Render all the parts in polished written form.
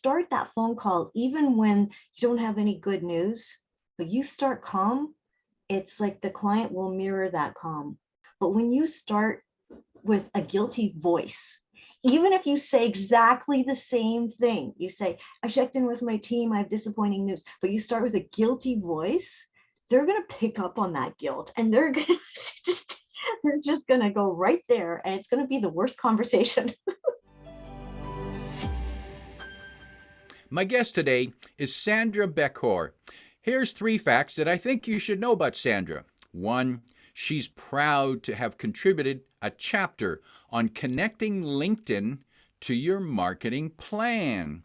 start that phone call, even when you don't have any good news, but you start calm, it's like the client will mirror that calm. But when you start with a guilty voice, even if you say exactly the same thing, you say, I checked in with my team, I have disappointing news, but you start with a guilty voice, they're going to pick up on that guilt and they're going to they're just going to go right there and it's going to be the worst conversation. My guest today is Sandra Bekhor. Here's 3 facts that I think you should know about Sandra. 1, she's proud to have contributed a chapter on connecting LinkedIn to your marketing plan.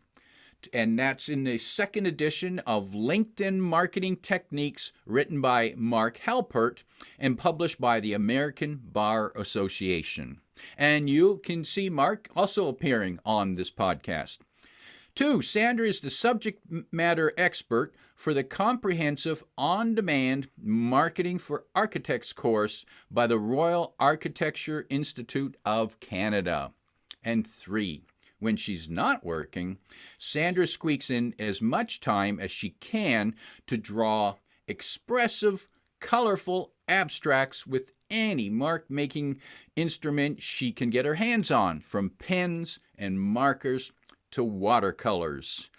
And that's in the 2nd edition of LinkedIn Marketing Techniques, written by Mark Halpert and published by the American Bar Association. And you can see Mark also appearing on this podcast. 2, Sandra is the subject matter expert for the comprehensive on-demand Marketing for Architects course by the Royal Architecture Institute of Canada. And 3, when she's not working, Sandra squeaks in as much time as she can to draw expressive, colorful abstracts with any mark-making instrument she can get her hands on, from pens and markers to watercolors.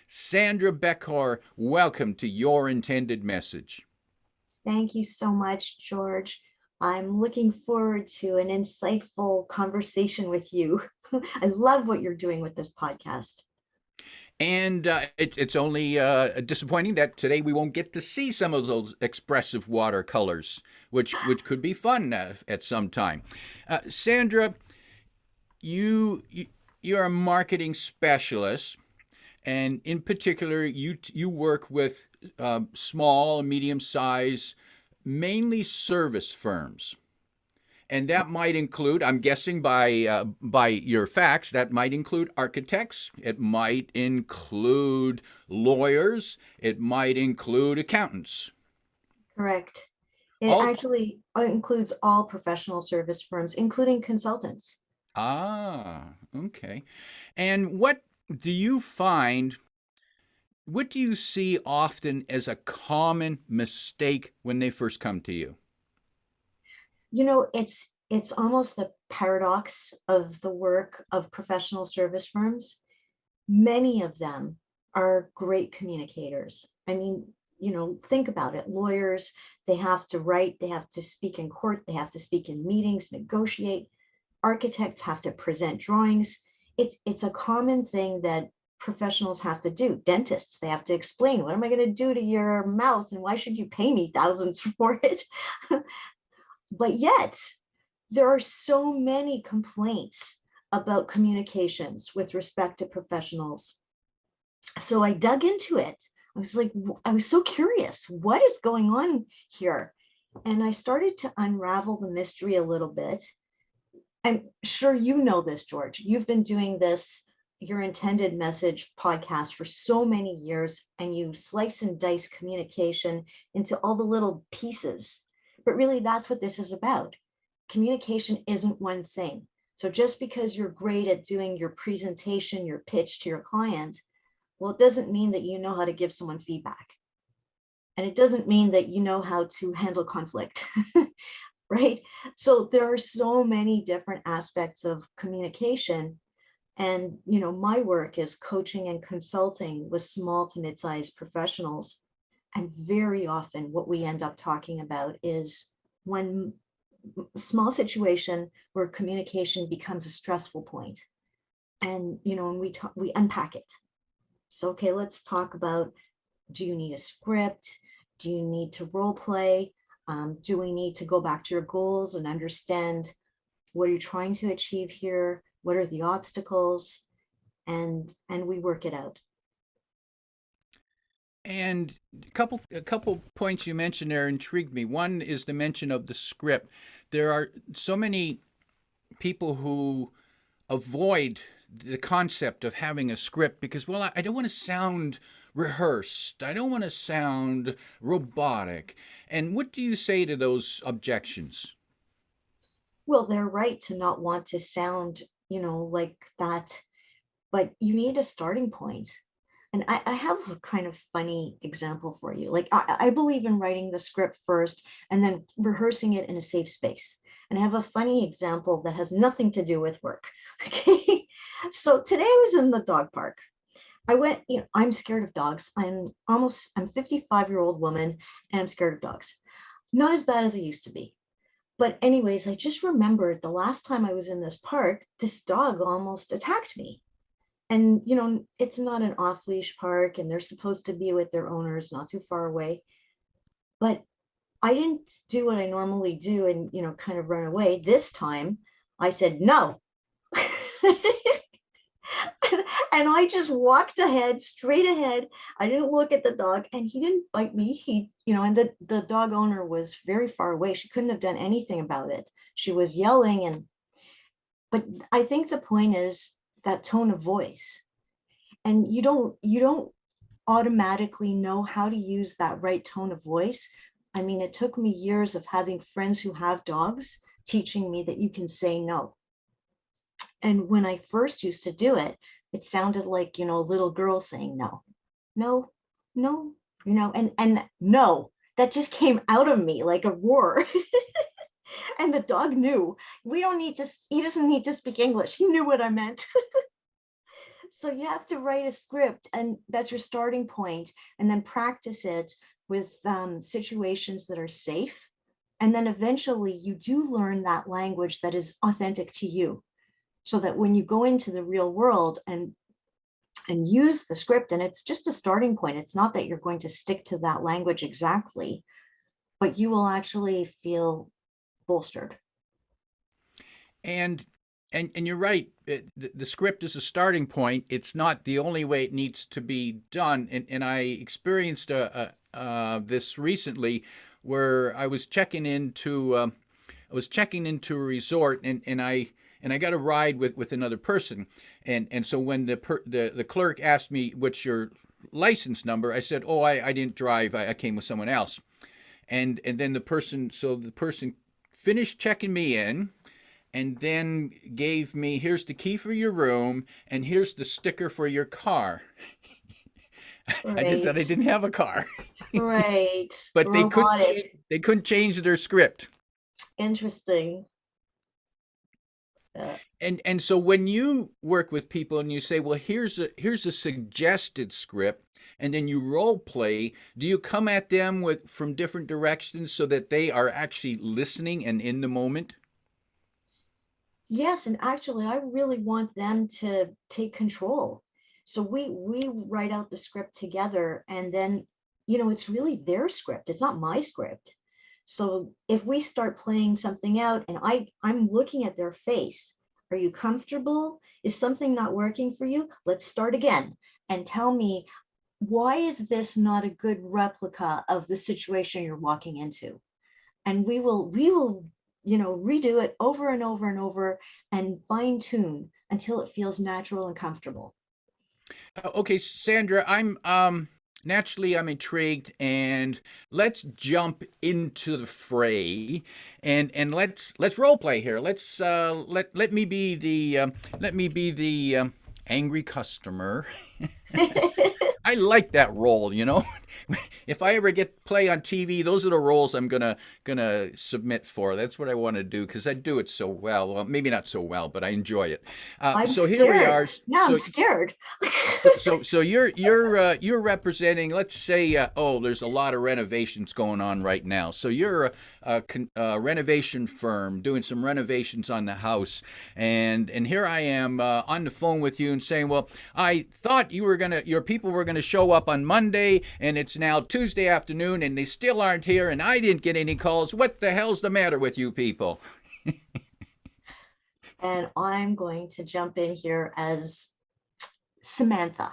Sandra Bekhor, welcome to Your Intended Message. Thank you so much, George. I'm looking forward to an insightful conversation with you. I love what you're doing with this podcast. And it's only disappointing that today we won't get to see some of those expressive watercolors, which could be fun at some time. Sandra, you're a marketing specialist, and in particular, you work with small and medium-sized, mainly service firms. And that might include, I'm guessing by your facts, that might include architects, it might include lawyers, it might include accountants. Correct. It actually includes all professional service firms, including consultants. Ah, okay. And what do you see often as a common mistake when they first come to you? You know, it's almost the paradox of the work of professional service firms. Many of them are great communicators. I mean, you know, think about it. Lawyers, they have to write, they have to speak in court, they have to speak in meetings, negotiate. Architects have to present drawings. It's a common thing that professionals have to do. Dentists, they have to explain, what am I going to do to your mouth and why should you pay me thousands for it? But yet, there are so many complaints about communications with respect to professionals. So I dug into it. I was so curious, what is going on here? And I started to unravel the mystery a little bit. I'm sure you know this, George. You've been doing this, Your Intended Message podcast for so many years, and you slice and dice communication into all the little pieces. But really, that's what this is about. Communication isn't one thing. So just because you're great at doing your presentation, your pitch to your client, well, it doesn't mean that you know how to give someone feedback. And it doesn't mean that you know how to handle conflict, right? So there are so many different aspects of communication. And, you know, my work is coaching and consulting with small to mid-sized professionals. And very often what we end up talking about is one small situation where communication becomes a stressful point. And, you know, and we unpack it. So, okay, let's talk about, do you need a script? Do you need to role play? Do we need to go back to your goals and understand what are you trying to achieve here? What are the obstacles? And we work it out. And a couple points you mentioned there intrigued me. One is the mention of the script. There are so many people who avoid the concept of having a script because, well, I don't want to sound rehearsed. I don't want to sound robotic. And what do you say to those objections? Well, they're right to not want to sound, you know, like that. but you need a starting point. And I have a kind of funny example for you. Like I believe in writing the script first and then rehearsing it in a safe space. And I have a funny example that has nothing to do with work. Okay. So today I was in the dog park. I went, I'm scared of dogs. I'm 55-year-old woman and I'm scared of dogs. Not as bad as I used to be. But anyways, I just remembered the last time I was in this park, this dog almost attacked me. And it's not an off-leash park and they're supposed to be with their owners not too far away. But I didn't do what I normally do and kind of run away. This time I said no. And I just walked ahead, straight ahead. I didn't look at the dog and he didn't bite me. And the dog owner was very far away. She couldn't have done anything about it. She was yelling. But I think the point is that tone of voice. And you don't automatically know how to use that right tone of voice. I mean, it took me years of having friends who have dogs teaching me that you can say no. And when I first used to do it, it sounded like, a little girl saying no, no, no, and no, that just came out of me like a roar. And the dog knew he doesn't need to speak English. He knew what I meant. So you have to write a script and that's your starting point, and then practice it with situations that are safe. And then eventually you do learn that language that is authentic to you, so that when you go into the real world and use the script, and it's just a starting point, it's not that you're going to stick to that language exactly, but you will actually feel bolstered. And you're right. The script is a starting point. It's not the only way it needs to be done. And I experienced this recently, where I was checking into a resort, and I got a ride with another person, and so when the clerk asked me what's your license number, I said, oh, I didn't drive. I came with someone else, and then the person finished checking me in, and then gave me, here's the key for your room, and here's the sticker for your car. I just said I Right, didn't have a car. right. But Robotic. they couldn't change their script. Interesting. And so when you work with people and you say, well, here's a suggested script, and then you role play, do you come at them from different directions so that they are actually listening and in the moment? Yes, and actually, I really want them to take control. So we write out the script together, and then, it's really their script. It's not my script. So if we start playing something out, and I'm looking at their face, are you comfortable? Is something not working for you? Let's start again, and tell me, why is this not a good replica of the situation you're walking into? And we will redo it over and over and over and fine tune until it feels natural and comfortable. Okay, Sandra, naturally I'm intrigued, and let's jump into the fray, and let's role play here. Let me be the angry customer. I like that role. If I ever get play on TV, those are the roles I'm gonna submit for. That's what I want to do because I do it so well. Well, maybe not so well, but I enjoy it. I'm So here we scared. are. Now I'm scared. So you're representing. Let's say, there's a lot of renovations going on right now. So you're a renovation firm doing some renovations on the house, and here I am on the phone with you and saying, well, I thought your people were gonna show up on Monday, and it's now Tuesday afternoon, and they still aren't here, and I didn't get any calls. What the hell's the matter with you people? And I'm going to jump in here as Samantha.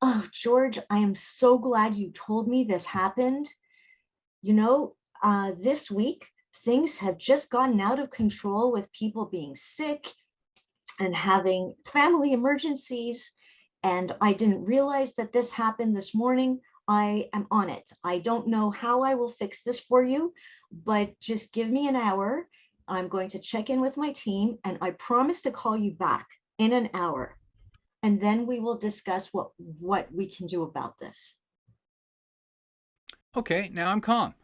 Oh, George, I am so glad you told me this happened. This week, things have just gotten out of control with people being sick and having family emergencies. And I didn't realize that this happened this morning. I am on it. I don't know how I will fix this for you, but just give me an hour. I'm going to check in with my team and I promise to call you back. in an hour, and then we will discuss what we can do about this. Okay, now I'm calm.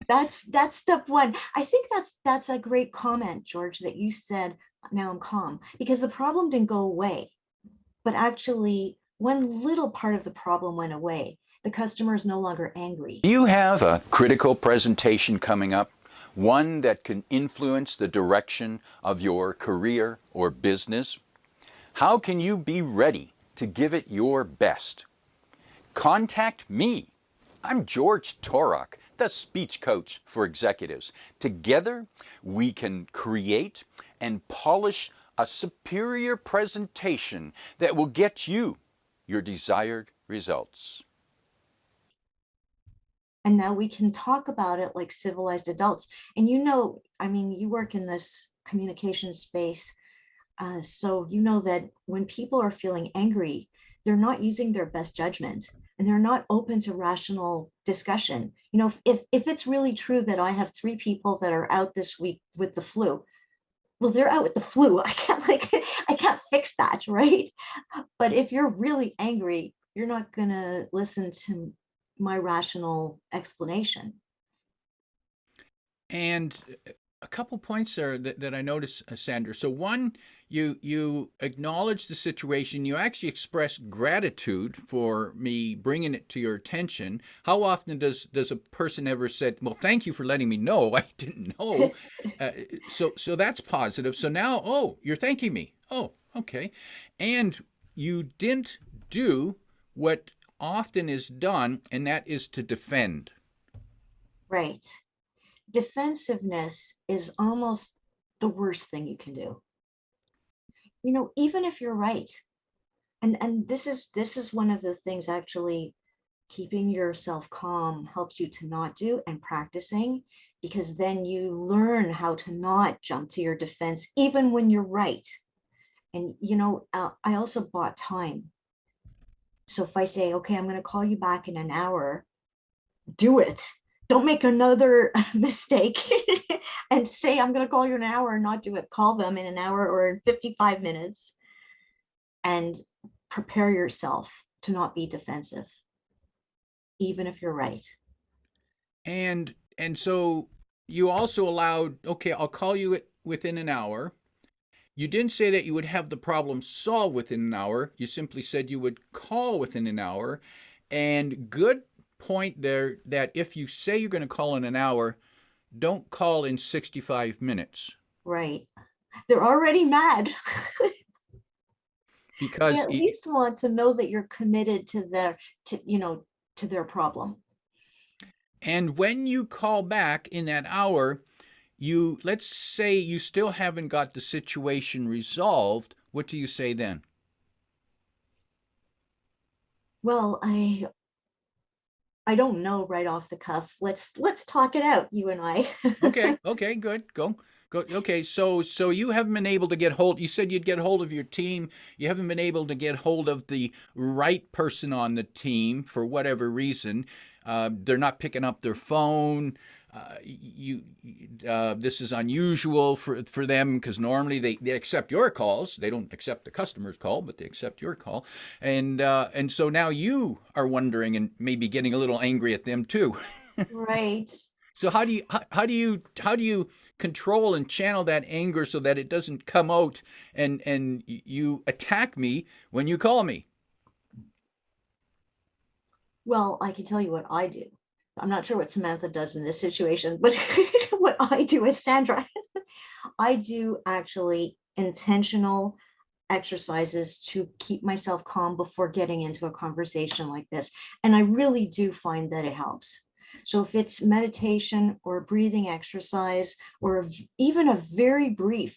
That's step one. I think that's a great comment, George, that you said, now I'm calm, because the problem didn't go away, but actually one little part of the problem went away. The customer is no longer angry. You have a critical presentation coming up, one that can influence the direction of your career or business. How can you be ready to give it your best? Contact me. I'm George Torok, the speech coach for executives. Together, we can create and polish a superior presentation that will get you your desired results. And now we can talk about it like civilized adults. And I mean, you work in this communication space. So you know that when people are feeling angry, they're not using their best judgment and they're not open to rational discussion. If it's really true that I have 3 people that are out this week with the flu, well, they're out with the flu. I can't fix that, right? But if you're really angry, you're not gonna listen to my rational explanation. And a couple points there that I noticed, Sandra. So one, you acknowledge the situation. You actually express gratitude for me bringing it to your attention. How often does a person ever said, "Well, thank you for letting me know. I didn't know." So that's positive. So now, oh, you're thanking me. Oh, okay. And you didn't do what often is done, and that is to defend. Right. Defensiveness is almost the worst thing you can do. Even if you're right. And this is one of the things, actually, keeping yourself calm helps you to not do, and practicing, because then you learn how to not jump to your defense even when you're right. And I also bought time. So if I say, okay, I'm going to call you back in an hour, do it. Don't make another mistake and say, I'm going to call you in an hour and not do it. Call them in an hour or in 55 minutes and prepare yourself to not be defensive, even if you're right. And so you also allowed, okay, I'll call you within an hour. You didn't say that you would have the problem solved within an hour. You simply said you would call within an hour. And good point there, that if you say you're going to call in an hour, don't call in 65 minutes. Right. They're already mad. They Because at least want to know that you're committed to their problem. and when you call back in that hour, let's say you still haven't got the situation resolved. What do you say then? Well, I don't know right off the cuff. Let's talk it out, you and I. Okay, good. Go. Okay, so you haven't been able to get hold. You said you'd get hold of your team. You haven't been able to get hold of the right person on the team for whatever reason. They're not picking up their phone. This is unusual for them, because normally they accept your calls. They don't accept the customer's call, but they accept your call. And so now you are wondering and maybe getting a little angry at them too. Right. So how do you control and channel that anger so that it doesn't come out and you attack me when you call me? Well, I can tell you what I do. I'm not sure what Samantha does in this situation, but what I do is, Sandra, I do actually intentional exercises to keep myself calm before getting into a conversation like this. And I really do find that it helps. So if it's meditation or a breathing exercise, or even a very brief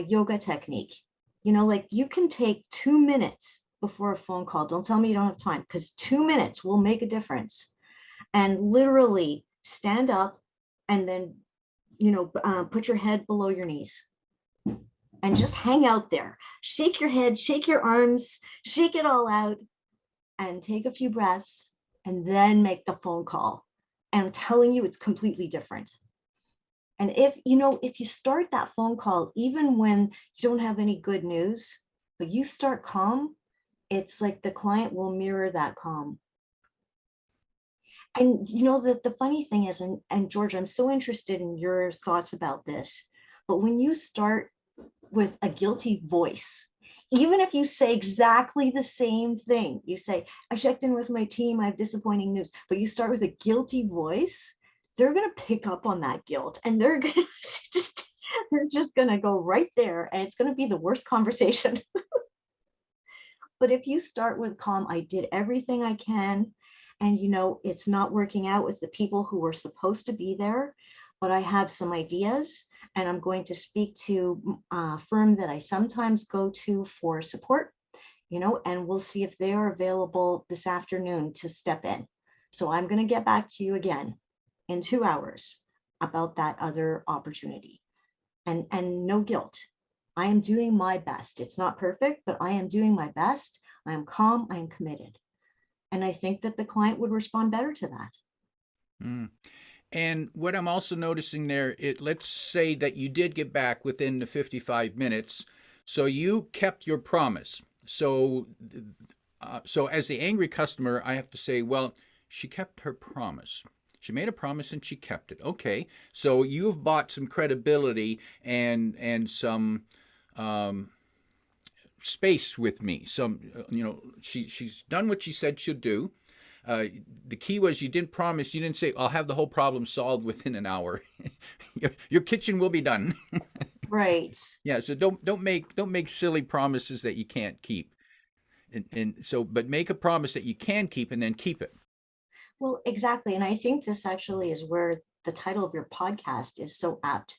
yoga technique, like you can take 2 minutes before a phone call. Don't tell me you don't have time, because 2 minutes will make a difference. And literally stand up and then, put your head below your knees and just hang out there. Shake your head, shake your arms, shake it all out, and take a few breaths, and then make the phone call. And I'm telling you, it's completely different. And if you start that phone call, even when you don't have any good news, but you start calm, it's like the client will mirror that calm. And the funny thing is, and George, I'm so interested in your thoughts about this, but when you start with a guilty voice, even if you say exactly the same thing, you say, I checked in with my team, I have disappointing news, but you start with a guilty voice, they're going to pick up on that guilt, and just they're just going to go right there, and it's going to be the worst conversation. But if you start with calm, I did everything I can, and it's not working out with the people who were supposed to be there, but I have some ideas, and I'm going to speak to a firm that I sometimes go to for support, and we'll see if they are available this afternoon to step in. So I'm going to get back to you again in 2 hours about that other opportunity. And no guilt. I am doing my best. It's not perfect, but I am doing my best. I am calm. I am committed. And I think that the client would respond better to that. Mm. And what I'm also noticing there, let's say that you did get back within the 55 minutes, so you kept your promise. So as the angry customer, I have to say, well, she kept her promise. She made a promise and she kept it. Okay, so you've bought some credibility and some space with me. Some, she's done what she said she'd do. The key was you didn't promise. You didn't say, "I'll have the whole problem solved within an hour." Your kitchen will be done. Right. Yeah. So don't make silly promises that you can't keep. But make a promise that you can keep and then keep it. Well, exactly. And I think this actually is where the title of your podcast is so apt,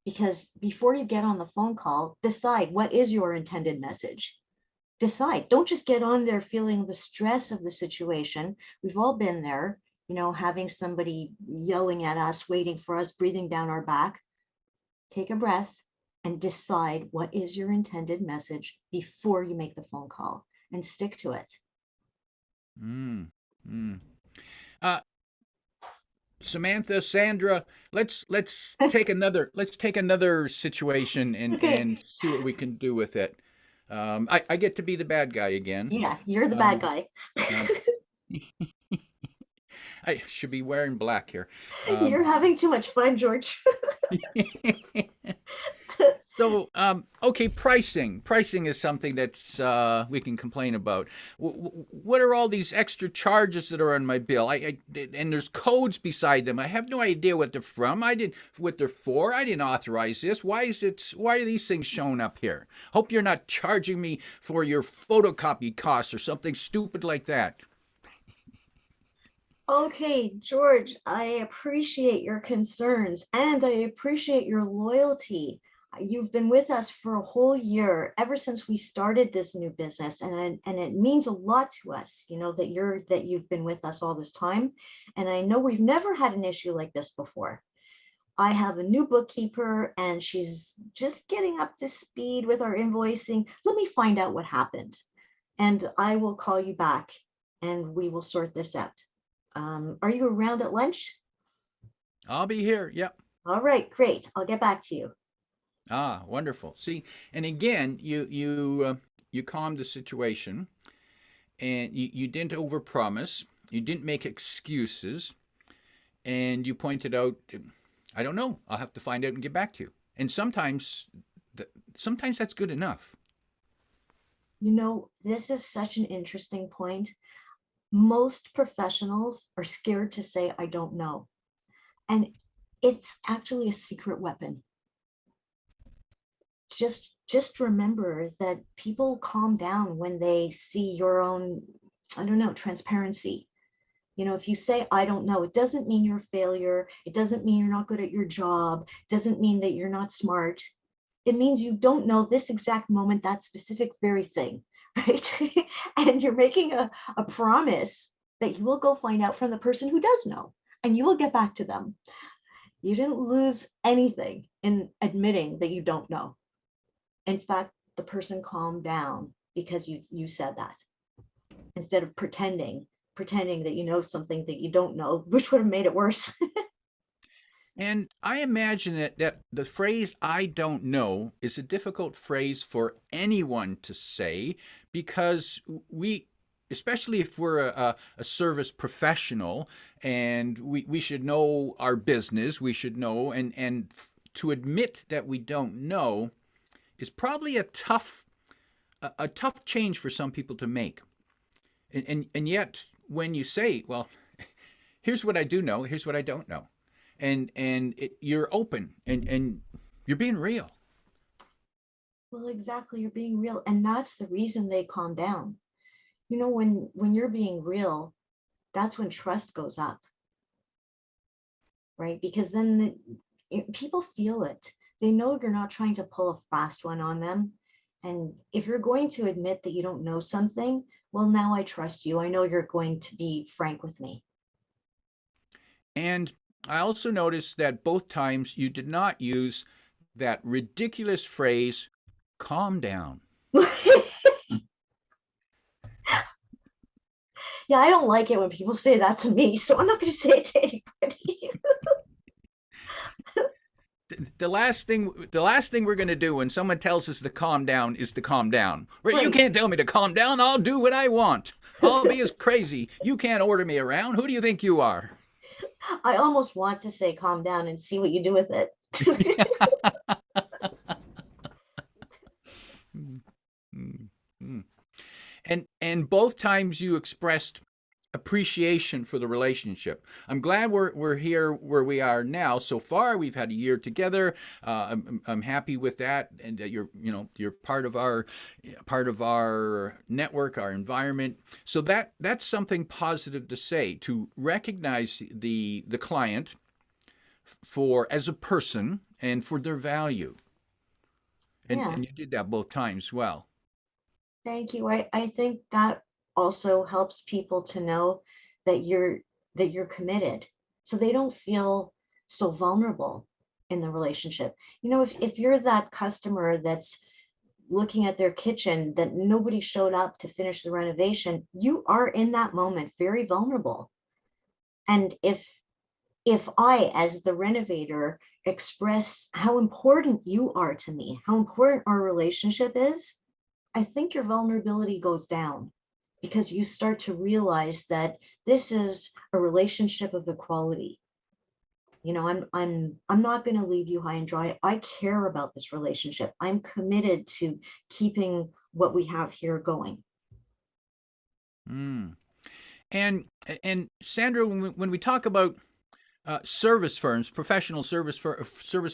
because before you get on the phone call, decide what is your intended message. Decide. Don't just get on there feeling the stress of the situation. We've all been there, having somebody yelling at us, waiting for us, breathing down our back. Take a breath and decide what is your intended message before you make the phone call, and stick to it. Mm, mm. Uh, Samantha, Sandra, let's take another situation Okay. and see what we can do with it. I get to be the bad guy again. Yeah, you're the bad Um, guy. um, I should be wearing black here. Um, You're having too much fun, George. So, okay, pricing. Pricing is something that's we can complain about. What are all these extra charges that are on my bill? And there's codes beside them. I have no idea what they're from. What they're for. I didn't authorize this. Why is it? Why are these things showing up here? Hope you're not charging me for your photocopy costs or something stupid like that. Okay, George, I appreciate your concerns and I appreciate your loyalty. You've been with us for a whole year, ever since we started this new business, and it means a lot to us, that you've been with us all this time. And I know we've never had an issue like this before. I have a new bookkeeper and she's just getting up to speed with our invoicing. Let me find out what happened, and I will call you back and we will sort this out. Are you around at lunch? I'll be here. Yep. All right, great. I'll get back to you. Ah, wonderful. See, and again, you calmed the situation, and you didn't overpromise. You didn't make excuses, and you pointed out, I don't know. I'll have to find out and get back to you. And sometimes that's good enough. This is such an interesting point. Most professionals are scared to say, I don't know. And it's actually a secret weapon. Just remember that people calm down when they see your own, I don't know, transparency. If you say, I don't know, it doesn't mean you're a failure. It doesn't mean you're not good at your job. It doesn't mean that you're not smart. It means you don't know this exact moment, that specific very thing, right? And you're making a promise that you will go find out from the person who does know, and you will get back to them. You didn't lose anything in admitting that you don't know. In fact, the person calmed down because you said that, instead of pretending that you know something that you don't know, which would have made it worse. And I imagine that the phrase "I don't know" is a difficult phrase for anyone to say because we, especially if we're a service professional and we should know our business, we should know, and to admit that we don't know is probably a tough change for some people to make. And yet, when you say, well, here's what I do know, here's what I don't know, you're open and you're being real. Well, exactly, you're being real. And that's the reason they calm down. When you're being real, that's when trust goes up, right? Because then people feel it. They know you're not trying to pull a fast one on them. And if you're going to admit that you don't know something, well, now I trust you. I know you're going to be frank with me. And I also noticed that both times you did not use that ridiculous phrase, calm down. Yeah, I don't like it when people say that to me, so I'm not going to say it to anybody. The last thing we're going to do when someone tells us to calm down is to calm down. Right? You Right. can't tell me to calm down. I'll do what I want. I'll be as crazy. You can't order me around. Who do you think you are? I almost want to say calm down and see what you do with it. And both times you expressed appreciation for the relationship. I'm glad we're here where we are now. So far, we've had a year together. I'm happy with that, and that you're part of our network, our environment. So that's something positive to say, to recognize the client for as a person and for their value. And Yeah, and you did that both times well. thank you. I think that also helps people to know that you're committed. So they don't feel so vulnerable in the relationship. If you're that customer that's looking at their kitchen that nobody showed up to finish the renovation, you are in that moment very vulnerable. And if I, as the renovator, express how important you are to me, how important our relationship is, I think your vulnerability goes down because you start to realize that this is a relationship of equality. I'm not going to leave you high and dry. I care about this relationship. I'm committed to keeping what we have here going. Mm. And Sandra, when we talk about service firms, professional service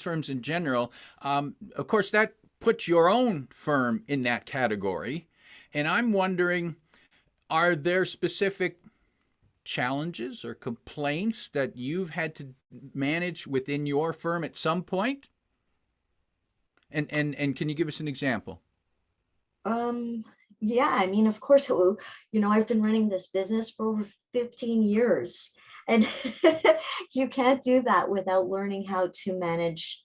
firms in general, of course that puts your own firm in that category. And I'm wondering, are there specific challenges or complaints that you've had to manage within your firm at some point? And can you give us an example? Um, yeah, I mean, of course, I've been running this business for over 15 years, and you can't do that without learning how to manage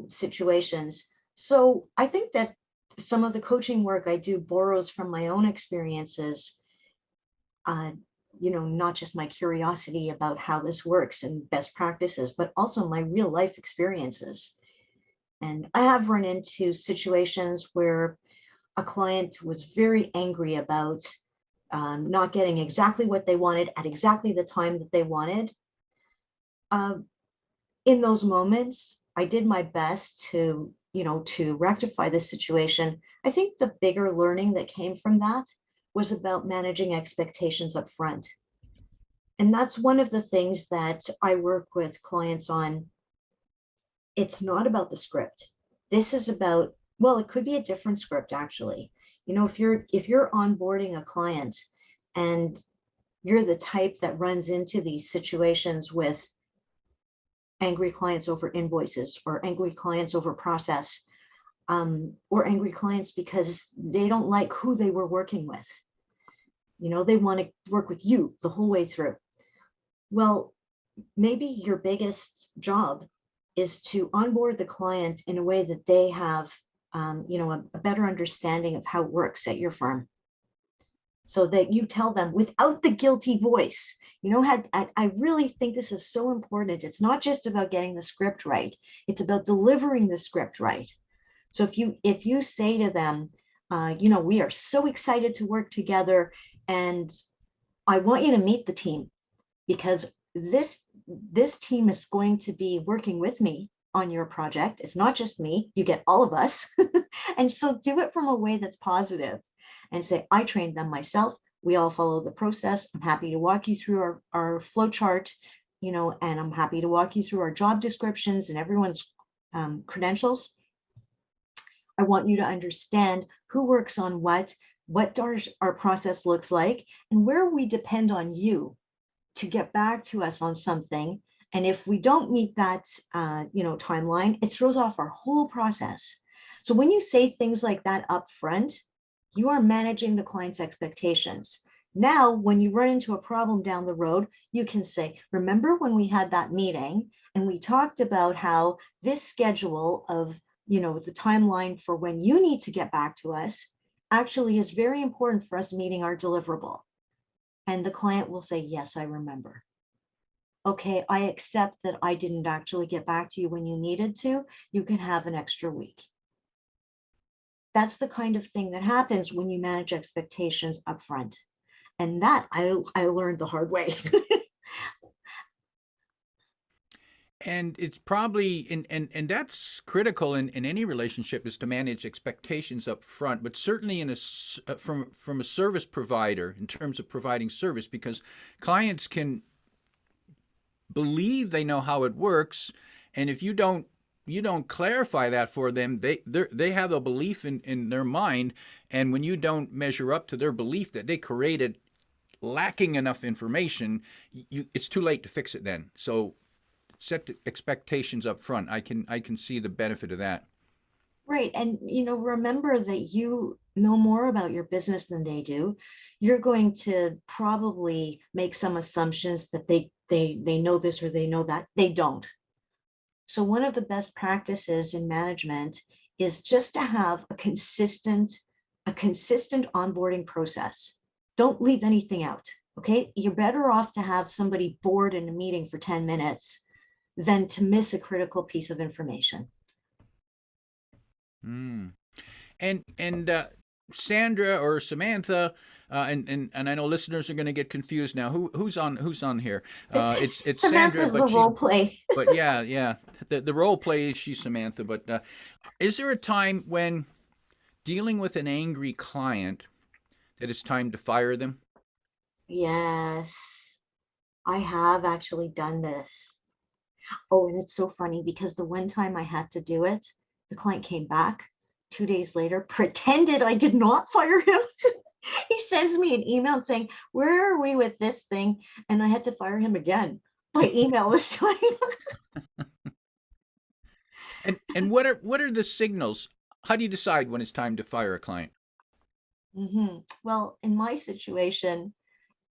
situations. So I think that some of the coaching work I do borrows from my own experiences, uh, not just my curiosity about how this works and best practices, but also my real life experiences. And I have run into situations where a client was very angry about not getting exactly what they wanted at exactly the time that they wanted. Um, in those moments, I did my best to rectify the situation. I think the bigger learning that came from that was about managing expectations up front. And that's one of the things that I work with clients on. It's not about the script. This is about, well, it could be a different script actually. If you're onboarding a client and you're the type that runs into these situations with angry clients over invoices or angry clients over process, or angry clients because they don't like who they were working with. They want to work with you the whole way through. Well, maybe your biggest job is to onboard the client in a way that they have a better understanding of how it works at your firm. so that you tell them without the guilty voice. You know, I really think this is so important. It's not just about getting the script right, it's about delivering the script right. So if you say to them, we are so excited to work together, and I want you to meet the team, because this team is going to be working with me on your project. It's not just me, you get all of us. And so do it from a way that's positive and say, I trained them myself. We all follow the process. I'm happy to walk you through our flow chart, and I'm happy to walk you through our job descriptions and everyone's credentials. I want you to understand who works on what our process looks like, and where we depend on you to get back to us on something. And if we don't meet that, timeline, it throws off our whole process. So when you say things like that up front, you are managing the client's expectations. Now, when you run into a problem down the road, you can say, remember when we had that meeting and we talked about how this schedule of, the timeline for when you need to get back to us actually is very important for us meeting our deliverable. And the client will say, yes, I remember. Okay, I accept that I didn't actually get back to you when you needed to. You can have an extra week. That's the kind of thing that happens when you manage expectations up front. And that I learned the hard way. And it's probably and that's critical in any relationship, is to manage expectations up front, but certainly from a service provider in terms of providing service, because clients can believe they know how it works, and if you don't clarify that for them, they have a belief in their mind, and when you don't measure up to their belief that they created lacking enough information, it's too late to fix it then. So set the expectations up front. I can see the benefit of that. Right. And, remember that you know more about your business than they do. You're going to probably make some assumptions that they know this or they know that. They don't. So one of the best practices in management is just to have a consistent onboarding process. Don't leave anything out. Okay. You're better off to have somebody bored in a meeting for 10 minutes than to miss a critical piece of information. Mm. And Sandra or Samantha, and I know listeners are going to get confused now. Who's on here? It's Sandra, Samantha's the role play. but yeah. The role play is she's Samantha. But is there a time when dealing with an angry client that it's time to fire them? Yes, I have actually done this. Oh, and it's so funny because the one time I had to do it, the client came back 2 days later, pretended I did not fire him. He sends me an email saying, where are we with this thing? And I had to fire him again by email this time. And what are the signals? How do you decide when it's time to fire a client? Well, in my situation,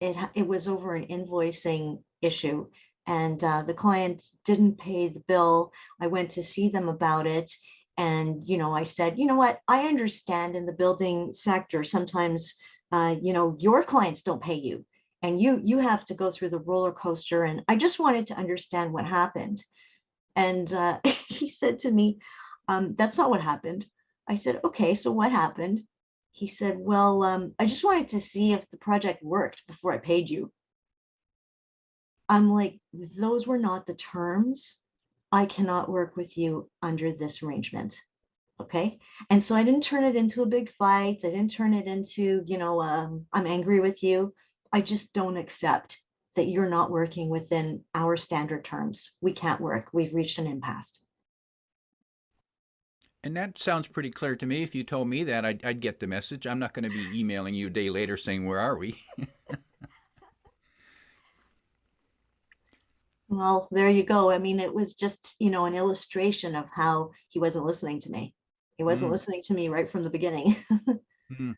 it was over an invoicing issue, and the client didn't pay the bill. I went to see them about it, and I said, you know what, I understand in the building sector sometimes your clients don't pay you, and you have to go through the roller coaster, and I just wanted to understand what happened. And he said to me, that's not what happened. I said, okay, so what happened? He said, well, I just wanted to see if the project worked before I paid you. I'm like, those were not the terms. I cannot work with you under this arrangement. Okay. And so I didn't turn it into a big fight. I didn't turn it into, I'm angry with you. I just don't accept that you're not working within our standard terms. We can't work. We've reached an impasse. And that sounds pretty clear to me. If you told me that, I'd get the message. I'm not going to be emailing you a day later saying, where are we? Well, there you go. I mean, it was just, an illustration of how he wasn't listening to me. He wasn't Mm, listening to me right from the beginning. mm.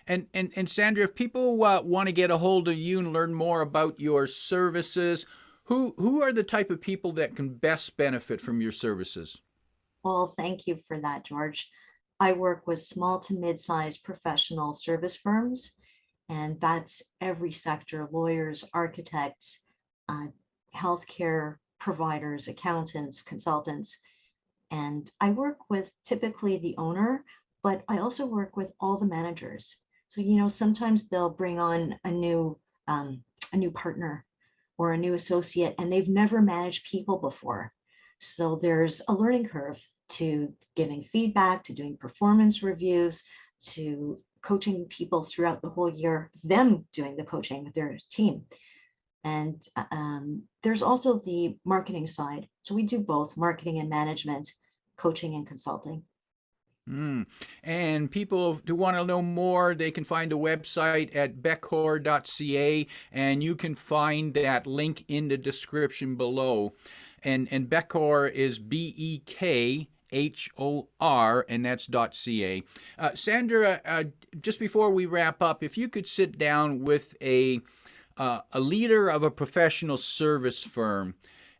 And Sandra, if people want to get a hold of you and learn more about your services, who are the type of people that can best benefit from your services? Well, thank you for that, George. I work with small to mid-sized professional service firms, And that's every sector: lawyers, architects, uh, healthcare providers, accountants, consultants. And I work with typically the owner, but I also work with all the managers. So, sometimes they'll bring on a new partner or a new associate, and they've never managed people before. So there's a learning curve to giving feedback, to doing performance reviews, to coaching people throughout the whole year, them doing the coaching with their team. And there's also the marketing side. So we do both marketing and management, coaching and consulting. And people who want to know more, they can find a website at bekhor.ca, and you can find that link in the description below. And Bekhor is BEKHOR, and that's .ca. Sandra, just before we wrap up, if you could sit down with a leader of a professional service firm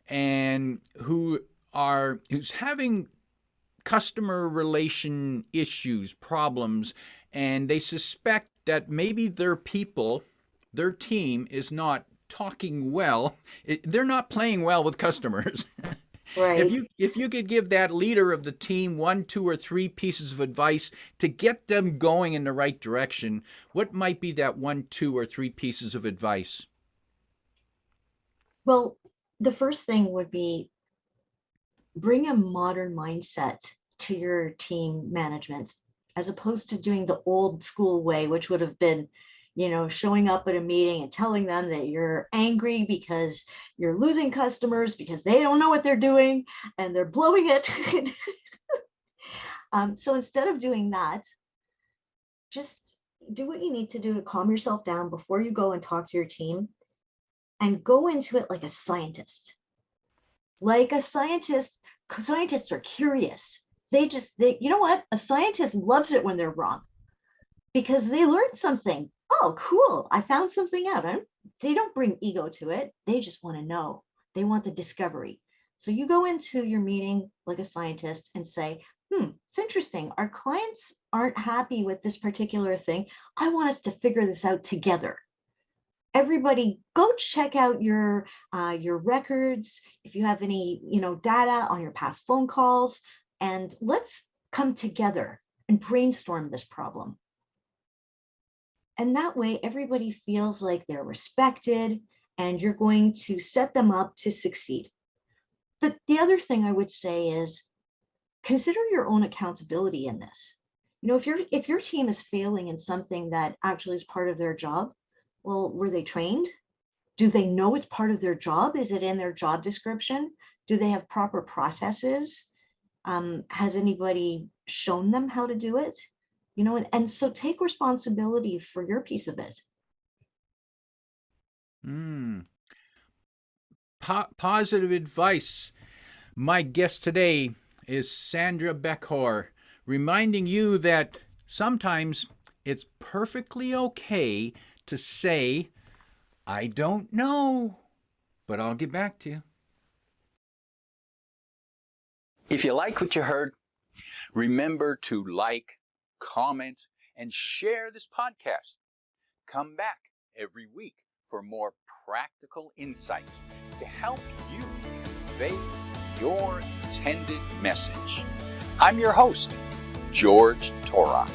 and who's having customer relation issues, problems, and they suspect that maybe their team is not talking well, they're not playing well with customers. Right. If you could give that leader of the team 1, 2, or 3 pieces of advice to get them going in the right direction, what might be that 1, 2, or 3 pieces of advice? Well, the first thing would be bring a modern mindset to your team management, as opposed to doing the old school way, which would have been, showing up at a meeting and telling them that you're angry because you're losing customers because they don't know what they're doing and they're blowing it. So instead of doing that, just do what you need to do to calm yourself down before you go and talk to your team, and go into it like a scientist. Like a scientist, scientists are curious. You know what? A scientist loves it when they're wrong because they learned something. Oh, cool. I found something out. They don't bring ego to it. They just want to know. They want the discovery. So you go into your meeting like a scientist and say, it's interesting. Our clients aren't happy with this particular thing. I want us to figure this out together. Everybody go check out your records, if you have any data on your past phone calls, and let's come together and brainstorm this problem. And that way everybody feels like they're respected, and you're going to set them up to succeed. The other thing I would say is consider your own accountability in this. If your team is failing in something that actually is part of their job, well, were they trained? Do they know it's part of their job? Is it in their job description? Do they have proper processes? Has anybody shown them how to do it? And so take responsibility for your piece of it. Positive advice. My guest today is Sandra Bekhor, reminding you that sometimes it's perfectly okay to say, I don't know, but I'll get back to you. If you like what you heard, remember to like, comment, and share this podcast. Come back every week for more practical insights to help you convey your intended message. I'm your host, George Torok.